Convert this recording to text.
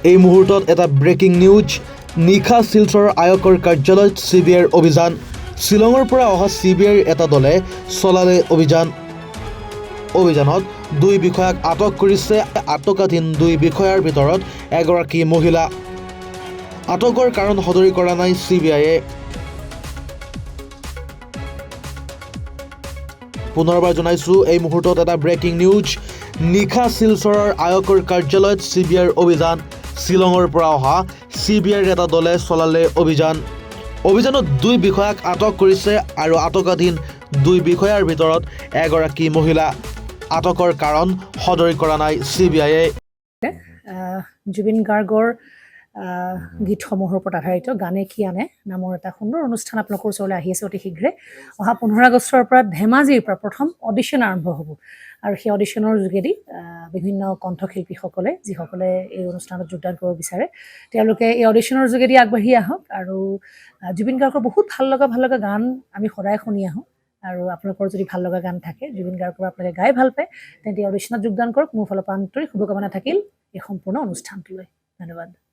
এই মুহূৰ্তত এটা ব্ৰেকিং নিউজ নিশা শিলচৰ আয়কৰ কাৰ্যালয়ত CBIৰ অভিযান শ্বিলঙৰ পৰা অহা CBIৰ এটা দলে চলালে অভিযানত দুই বিষয়াক আটক কৰিছে আটকাধীন দুই বিষয়াৰ ভিতৰত এগৰাকী মহিলা আটকৰ কাৰণ সদৰি কৰা নাই CBIয়ে পুনৰবাৰ জনাইছো এই মুহূৰ্তত এটা ব্ৰেকিং নিউজ নিশা শিলচৰৰ আয়কৰ কাৰ্যালয়ত CBIৰ অভিযান শ্বিলঙৰ পৰা অহা CBIৰ এটা দলে চলালে অভিযানত দুই বিষয়াক আটক কৰিছে আৰু আটকাধীন দুই বিষয়াৰ ভিতৰত এগৰাকী মহিলা আটকৰ কাৰণ সদৰি কৰা নাই CBIয়ে জুবিন গাৰ্গৰ গীতসমূহৰ ওপৰত আধাৰিত গানে কি আনে নামৰ এটা সুন্দৰ অনুষ্ঠান আপোনালোকৰ ওচৰলৈ আহি আছে অতি শীঘ্ৰে অহা 15 আগষ্টৰ পৰা ধেমাজিৰ পৰা প্ৰথম অডিশ্যন আৰম্ভ হ'ব আৰু সেই অডিশ্যনৰ যোগেদি বিভিন্ন কণ্ঠশিল্পীসকলে যিসকলে এই অনুষ্ঠানত যোগদান কৰিব বিচাৰে তেওঁলোকে এই অডিশ্যনৰ যোগেদি আগবাঢ়ি আহক আৰু জুবিন গাৰ্গৰ বহুত ভাল লগা গান আমি সদায় শুনি আহোঁ আৰু আপোনালোকৰ যদি ভাল লগা গান থাকে জুবিন গাৰ্গৰ আপোনালোকে গাই ভাল পায় তেন্তে অডিশ্যনত যোগদান কৰক মোৰ ফালৰ পৰা আন্তৰিক শুভকামনা থাকিল এই সম্পূৰ্ণ অনুষ্ঠানটোলৈ ধন্যবাদ